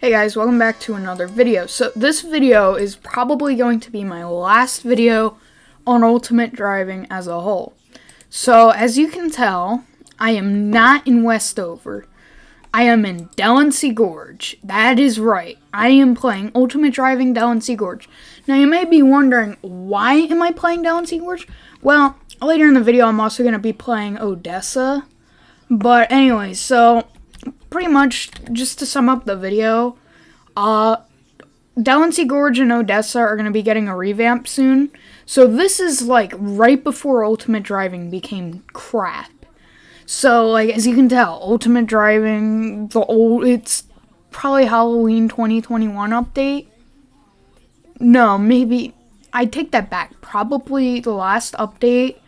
Hey guys, welcome back to another video. So this video is probably going to be my last video on Ultimate Driving as a whole. So as you can tell, I am not in Westover. I am in Delancey Gorge. That is right. I am playing Ultimate Driving Delancey Gorge. Now you may be wondering, why am I playing Delancey Gorge? Well, later in the video I'm also going to be playing Odessa. But anyway, so pretty much, just to sum up the video, Delancey Gorge and Odessa are going to be getting a revamp soon. So this is like right before Ultimate Driving became crap. So like as you can tell, Ultimate Driving, it's probably Halloween 2021 update. No, maybe, I take that back. Probably the last update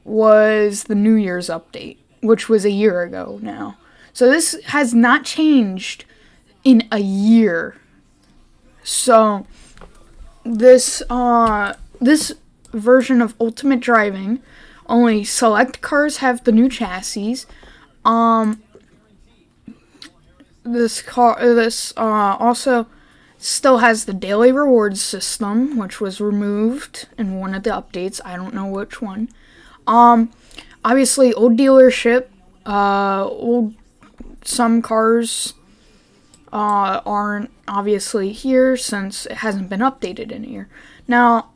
was the New Year's update, which was a year ago now. So this has not changed in a year. So this version of Ultimate Driving, only select cars have the new chassis. This also still has the daily rewards system, which was removed in one of the updates. I don't know which one. Obviously old dealership, some cars aren't obviously here since it hasn't been updated in a year. Now,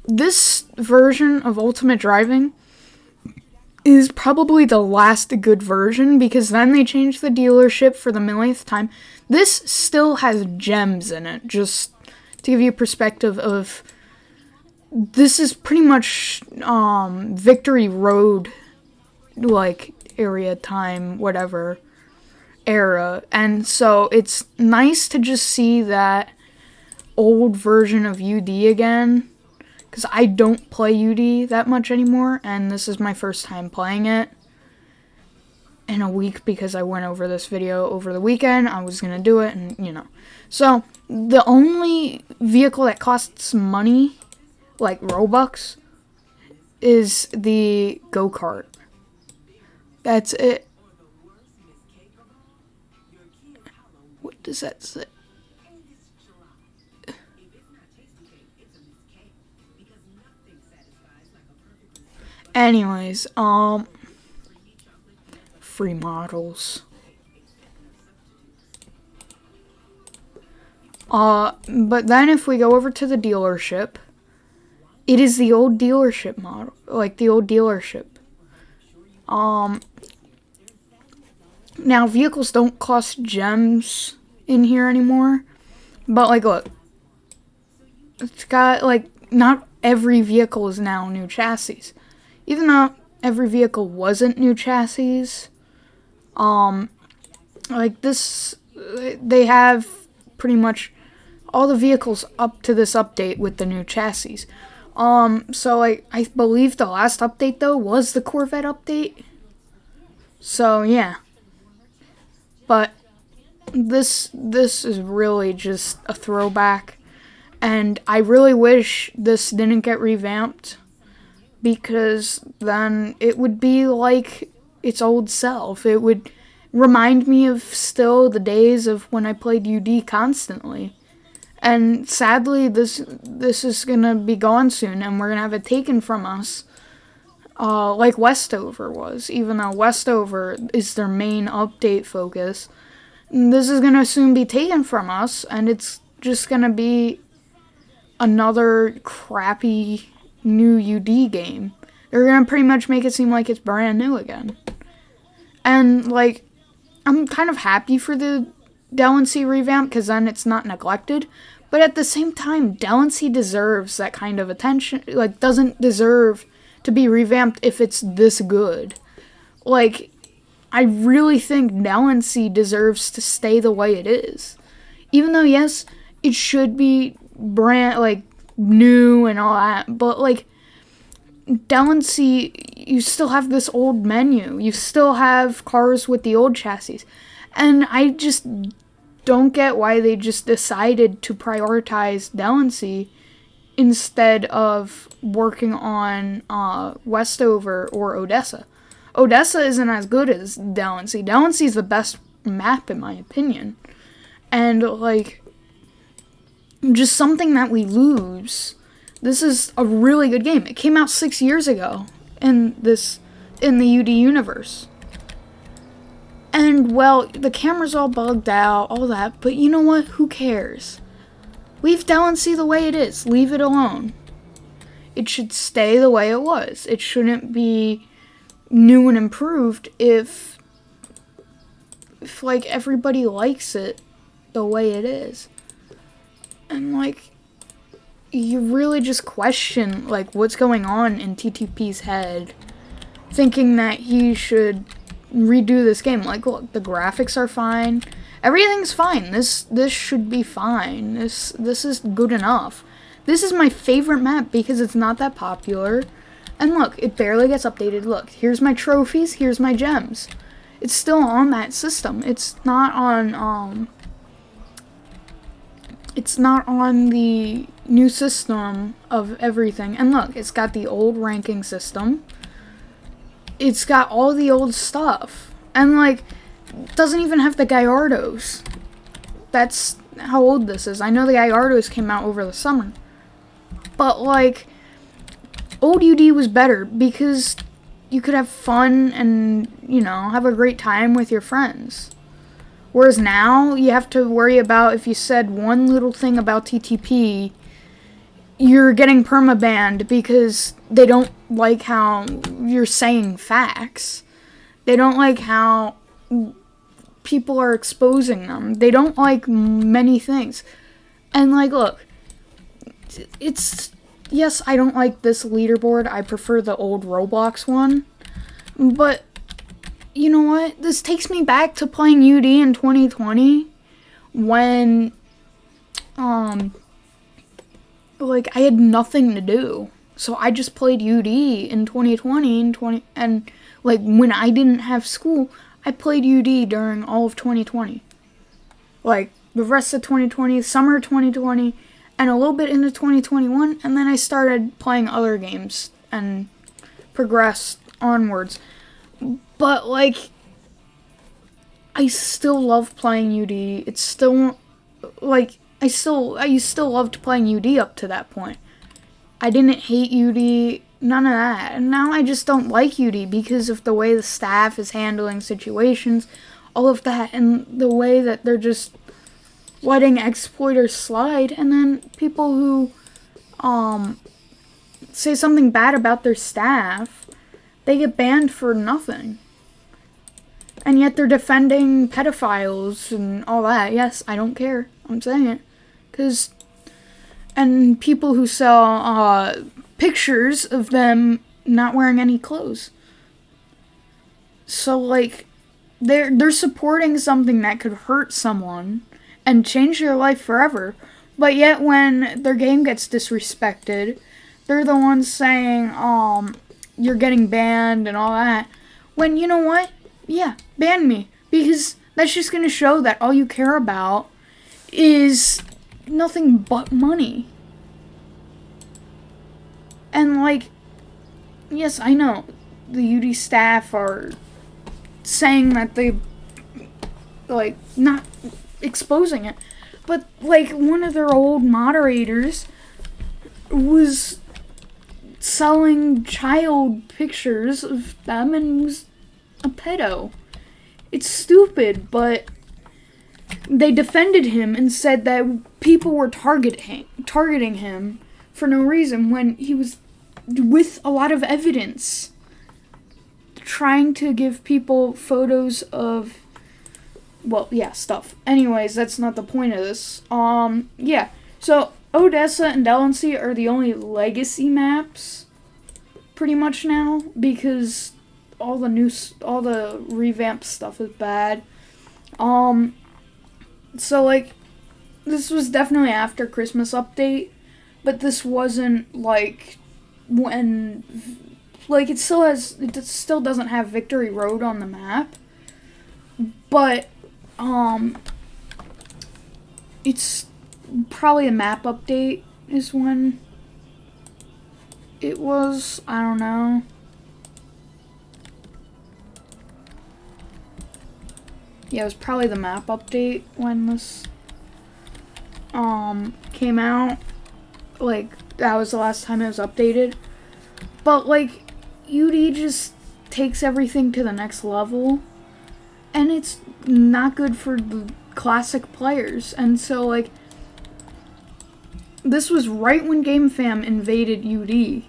this version of Ultimate Driving is probably the last good version, because then they changed the dealership for the millionth time. This still has gems in it, just to give you a perspective of, this is pretty much Victory Road, like, area time, whatever, era. And so it's nice to just see that old version of UD again, because I don't play UD that much anymore, and this is my first time playing it in a week, because I went over this video over the weekend. I was gonna do it, and you know. So the only vehicle that costs money, like Robux, is the go-kart. That's it. What does that say? Anyways, free models. But then if we go over to the dealership, it is the old dealership model, like the old dealership. Now vehicles don't cost gems in here anymore, but like look, it's got like, not every vehicle is now new chassis. Even though every vehicle wasn't new chassis, like this, they have pretty much all the vehicles up to this update with the new chassis. So I believe the last update though was the Corvette update. So yeah. But this is really just a throwback, and I really wish this didn't get revamped, because then it would be like its old self. It would remind me of still the days of when I played UD constantly. And sadly, this is gonna be gone soon, and we're gonna have it taken from us, like Westover was. Even though Westover is their main update focus, this is gonna soon be taken from us, and it's just gonna be another crappy new UD game. They're gonna pretty much make it seem like it's brand new again. And like, I'm kind of happy for the Delancey revamp, because then it's not neglected. But at the same time, Delancey deserves that kind of attention. Like, doesn't deserve to be revamped if it's this good. Like, I really think Delancey deserves to stay the way it is. Even though, yes, it should be brand, like, new and all that, but like, Delancey, you still have this old menu. You still have cars with the old chassis. And I just don't get why they just decided to prioritize Delancey instead of working on Westover or Odessa. Odessa isn't as good as Delancey. Delancey's the best map in my opinion. And like, just something that we lose. This is a really good game. It came out 6 years ago in the UD universe. And well, the camera's all bugged out, all that, but you know what? Who cares? Leave Delancey the way it is. Leave it alone. It should stay the way it was. It shouldn't be new and improved if like everybody likes it the way it is. And like, you really just question like what's going on in TTP's head, thinking that he should redo this game. Like, look, the graphics are fine, everything's fine. This should be fine. This is good enough. This is my favorite map because it's not that popular, and look, it barely gets updated. Look, here's my trophies, here's my gems. It's still on that system. It's not on the new system of everything. And look, it's got the old ranking system. It's got all the old stuff. And like, doesn't even have the Gallardos. That's how old this is. I know the Gallardos came out over the summer. But like, old UD was better because you could have fun and, you know, have a great time with your friends. Whereas now, you have to worry about if you said one little thing about TTP, you're getting permabanned because they don't like how you're saying facts. They don't like how people are exposing them. They don't like many things. And like, look, yes, I don't like this leaderboard. I prefer the old Roblox one. But, you know what? This takes me back to playing UD in 2020 when, like, I had nothing to do. So I just played UD in 2020 and like, when I didn't have school, I played UD during all of 2020. Like, the rest of 2020, summer 2020, and a little bit into 2021, and then I started playing other games and progressed onwards. But like, I still love playing UD. It's still like, I still loved playing UD up to that point. I didn't hate UD, none of that. And now I just don't like UD because of the way the staff is handling situations, all of that, and the way that they're just letting exploiters slide. And then people who say something bad about their staff, they get banned for nothing. And yet they're defending pedophiles and all that. Yes, I don't care. I'm saying it. And people who sell pictures of them not wearing any clothes. So like, they're supporting something that could hurt someone and change their life forever. But yet when their game gets disrespected, they're the ones saying, you're getting banned and all that. When, you know what? Yeah, ban me. Because that's just going to show that all you care about is nothing but money. And like, yes, I know the UD staff are saying that they, like, not exposing it, but like, one of their old moderators was selling child pictures of them and was a pedo. It's stupid, but they defended him and said that people were targeting him for no reason when he was with a lot of evidence trying to give people photos of, well, yeah, stuff. Anyways, that's not the point of this. Yeah. So Odessa and Delancey are the only legacy maps pretty much now, because all the revamped stuff is bad. So like, this was definitely after Christmas update, but this wasn't like when, like, it still doesn't have Victory Road on the map, but it's probably a map update is when it was. I don't know. Yeah, it was probably the map update when this came out. Like, that was the last time it was updated. But, like, UD just takes everything to the next level, and it's not good for the classic players. And so, like, this was right when GameFam invaded UD.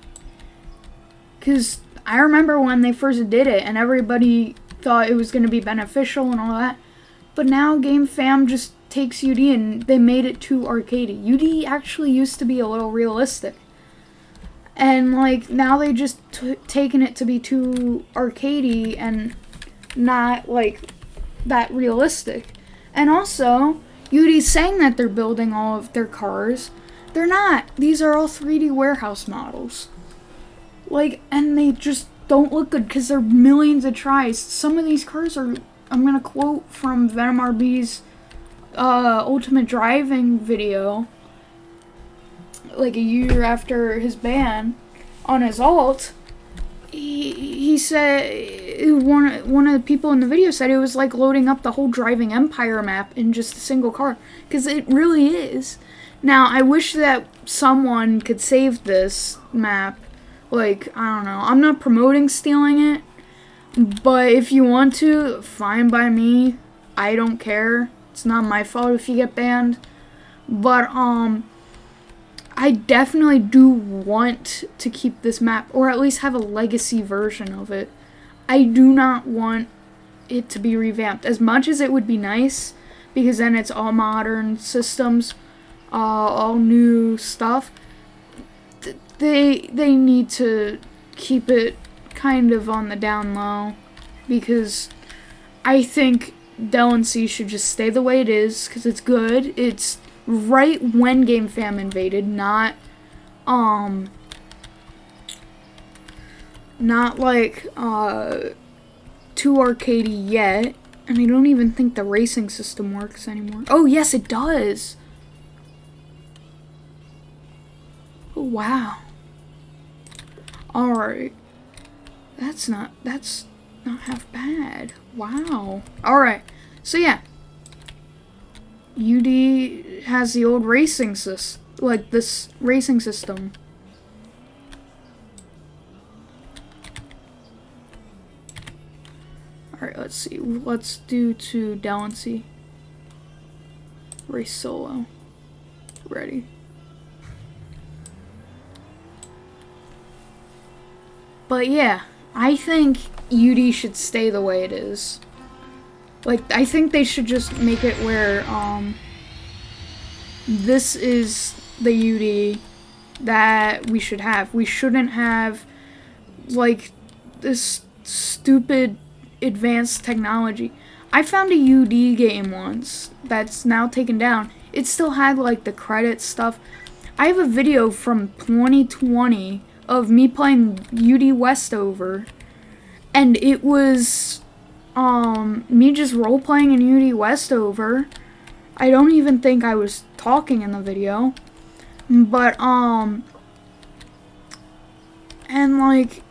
Because I remember when they first did it, and everybody thought it was going to be beneficial and all that. But now GameFam just takes UD and they made it too arcadey. UD actually used to be a little realistic. And, like, now they just taken it to be too arcadey and not, like, that realistic. And also, UD's saying that they're building all of their cars. They're not. These are all 3D warehouse models. Like, and they just don't look good because they're millions of tries. Some of these cars are, I'm going to quote from Venom RB's Ultimate Driving video, like a year after his ban, on his alt. He said, one of the people in the video said it was like loading up the whole Driving Empire map in just a single car, because it really is. Now, I wish that someone could save this map. Like, I don't know, I'm not promoting stealing it, but if you want to, fine by me. I don't care. It's not my fault if you get banned. But, I definitely do want to keep this map, or at least have a legacy version of it. I do not want it to be revamped. As much as it would be nice, because then it's all modern systems, all new stuff, they need to keep it kind of on the down low, because I think Delancey should just stay the way it is, because it's good. It's right when GameFam invaded, not like too arcadey yet. And I don't even think the racing system works anymore. Oh yes, it does. Oh wow. Alright. That's not half bad. Wow. Alright. So yeah. UD has the old racing system, like this racing system. Alright, let's see. Let's do to Delancey. Race solo. Ready. But yeah, I think UD should stay the way it is. Like, I think they should just make it where, this is the UD that we should have. We shouldn't have, like, this stupid advanced technology. I found a UD game once that's now taken down. It still had, like, the credit stuff. I have a video from 2020 of me playing UD Westover, and it was me just role-playing in UD Westover. I don't even think I was talking in the video. But, and, like,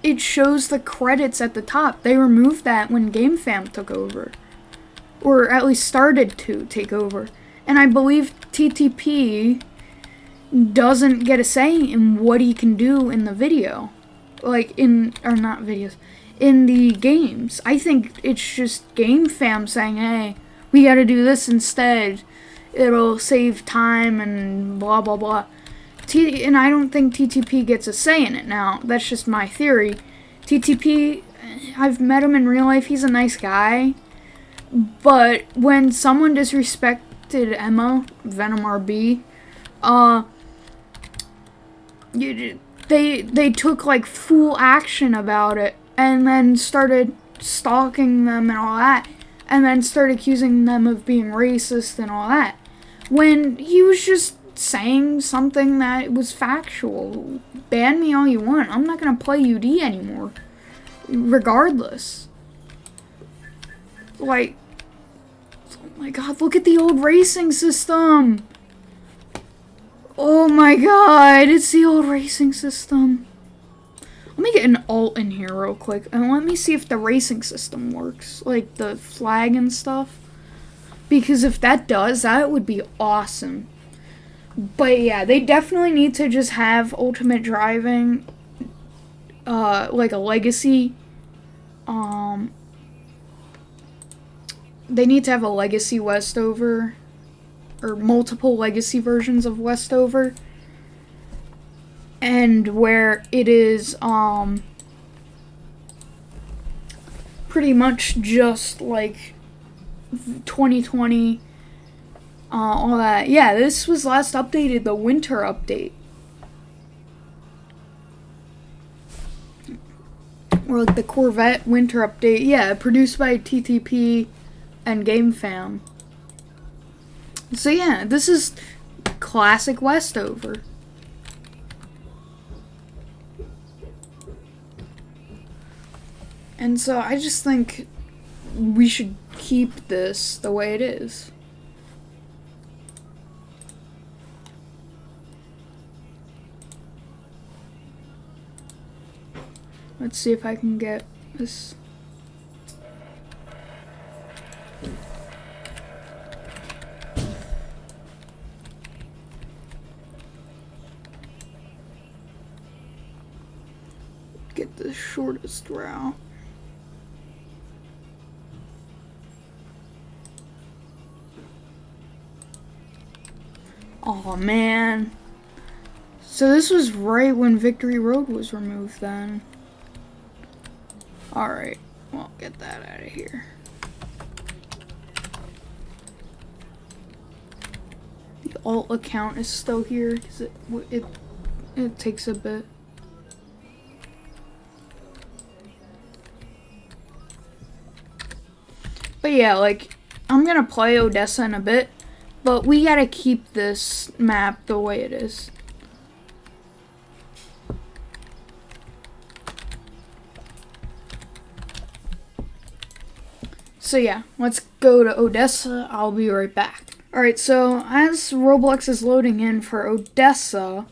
it shows the credits at the top. They removed that when GameFam took over. Or at least started to take over. And I believe TTP doesn't get a say in what he can do in the video. Like, or not videos. In the games. I think it's just GameFam saying, hey, we gotta do this instead. It'll save time and blah blah blah. And I don't think TTP gets a say in it now. That's just my theory. TTP, I've met him in real life. He's a nice guy. But when someone disrespected Emma, Venom RB, they took like full action about it, and then started stalking them and all that, and then started accusing them of being racist and all that, when he was just saying something that was factual. Ban me all you want. I'm not gonna play UD anymore, regardless. Like, oh my god, look at the old racing system. Oh my god, it's the old racing system. Let me get an alt in here real quick, and let me see if the racing system works, like the flag and stuff. Because if that does, that would be awesome. But yeah, they definitely need to just have Ultimate Driving, like a legacy. They need to have a legacy Westover, or multiple legacy versions of Westover. And where it is, pretty much just like 2020, all that. Yeah, this was last updated, the winter update. Or like the Corvette winter update. Yeah, produced by TTP and GameFam. So yeah, this is classic Westover. And so I just think we should keep this the way it is. Let's see if I can get this. Get the shortest route. Oh man. So this was right when Victory Road was removed then. Alright, well, get that out of here. The alt account is still here because it takes a bit. But yeah, like, I'm gonna play Odessa in a bit, but we gotta keep this map the way it is. So yeah, let's go to Odessa. I'll be right back. Alright, so as Roblox is loading in for Odessa,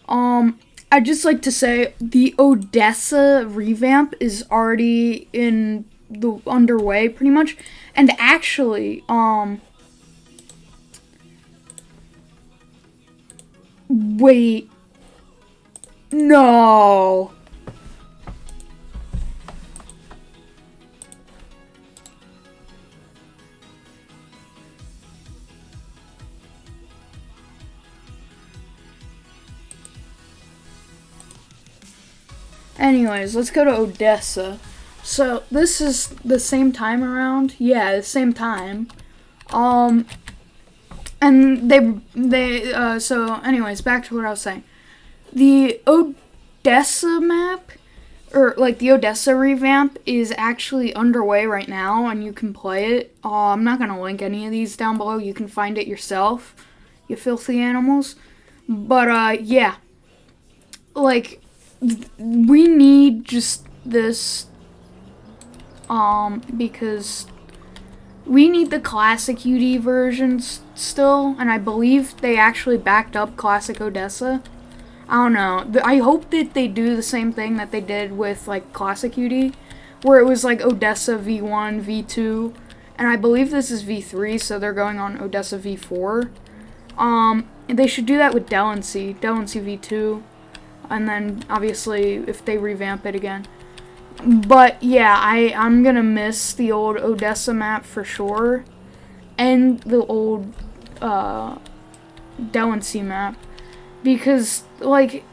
I'd just like to say the Odessa revamp is already underway pretty much. And actually, wait. No. Anyways, let's go to Odessa. So, this is the same time around. Yeah, the same time. And so anyways, back to what I was saying. The Odessa map, or like the Odessa revamp, is actually underway right now, and you can play it. I'm not going to link any of these down below. You can find it yourself, you filthy animals. But, yeah. Like, we need just this, because we need the classic UD versions still, and I believe they actually backed up classic Odessa. I don't know. I hope that they do the same thing that they did with, like, classic UD, where it was, like, Odessa V1, V2, and I believe this is V3, so they're going on Odessa V4. They should do that with Delancey V2, and then, obviously, if they revamp it again. But, yeah, I'm gonna miss the old Odessa map for sure, and the old, Delancey map, because, like,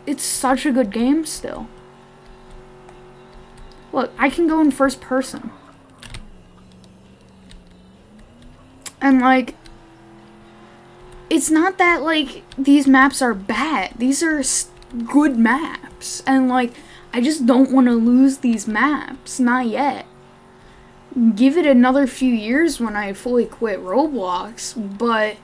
it's such a good game still. Look, I can go in first person. And, like, it's not that, like, these maps are bad. These are good maps. And, like, I just don't want to lose these maps. Not yet. Give it another few years when I fully quit Roblox. But,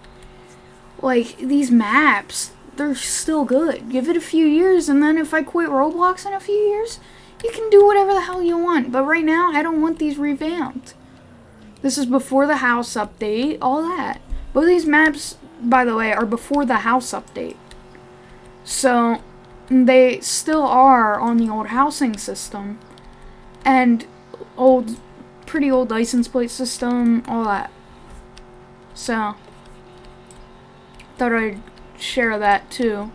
like, these maps, they're still good. Give it a few years, and then if I quit Roblox in a few years, you can do whatever the hell you want. But right now, I don't want these revamped. This is before the house update, all that. Both these maps, by the way, are before the house update. So, they still are on the old housing system and pretty old license plate system, all that. So, thought I'd share that too.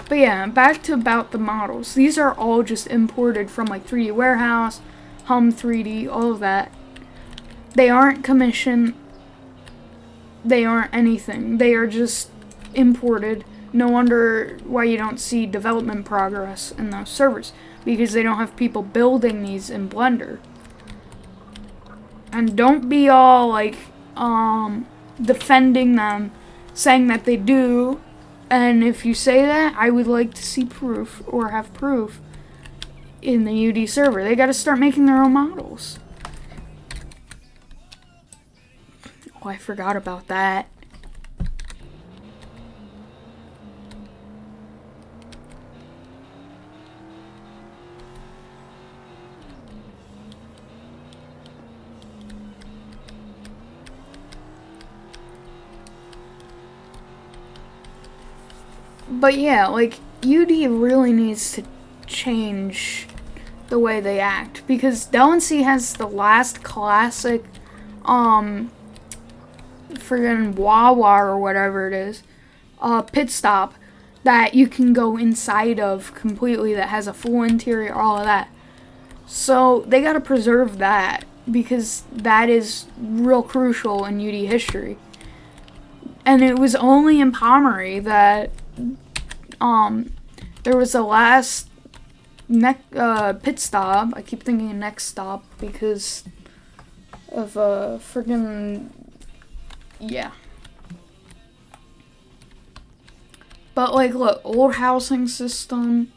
But yeah, back to about the models. These are all just imported from like 3D Warehouse, Hum 3D, all of that. They aren't commissioned. They aren't anything. They are just imported. No wonder why you don't see development progress in those servers, because they don't have people building these in Blender. And don't be all like defending them, saying that they do. And if you say that, I would like to see proof, or have proof in the UD server. They gotta start making their own models. Oh, I forgot about that. But yeah, like, UD really needs to change the way they act, because Delancey has the last classic, friggin' Wawa or whatever it is, pit stop that you can go inside of completely, that has a full interior, all of that. So they gotta preserve that, because that is real crucial in UD history. And it was only in Pomery that there was the last pit stop. I keep thinking next stop because of friggin' yeah. But like, look, old housing system,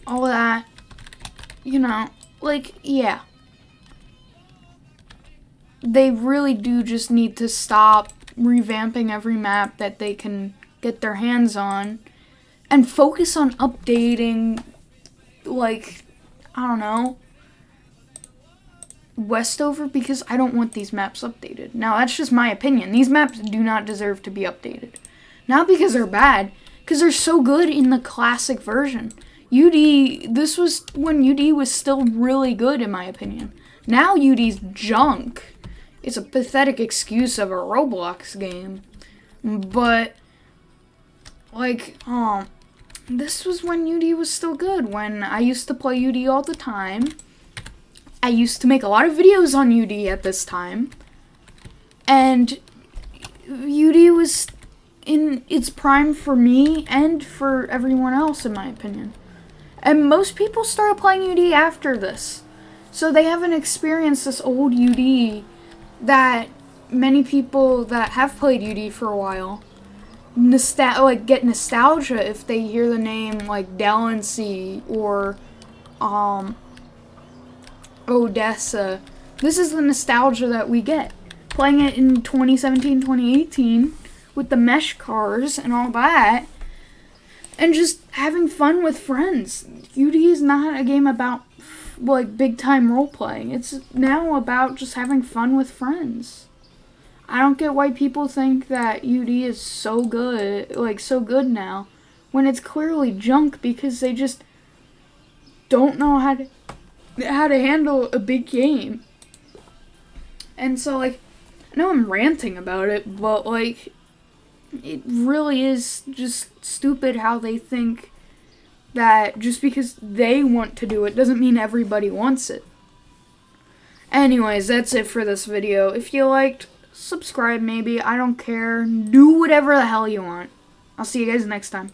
all of that, you know, like, yeah. They really do just need to stop revamping every map that they can get their hands on and focus on updating, like, I don't know, Westover, because I don't want these maps updated. Now, that's just my opinion. These maps do not deserve to be updated. Not because they're bad, because they're so good in the classic version. This was when UD was still really good, in my opinion. Now UD's junk. It's a pathetic excuse of a Roblox game. But, like, this was when UD was still good, when I used to play UD all the time. I used to make a lot of videos on UD at this time. And UD was in its prime for me and for everyone else, in my opinion. And most people started playing UD after this. So they haven't experienced this old UD that many people that have played UD for a while get nostalgia if they hear the name like Delancey or Odessa. This is the nostalgia that we get. Playing it in 2017, 2018 with the mesh cars and all that, and just having fun with friends. UD is not a game about like big time role playing. It's now about just having fun with friends. I don't get why people think that UD is so good, now, when it's clearly junk, because they just don't know how to handle a big game. And so, like, I know I'm ranting about it, but like, it really is just stupid how they think that just because they want to do it doesn't mean everybody wants it. Anyways, that's it for this video. If you liked, subscribe maybe. I don't care. Do whatever the hell you want. I'll see you guys next time.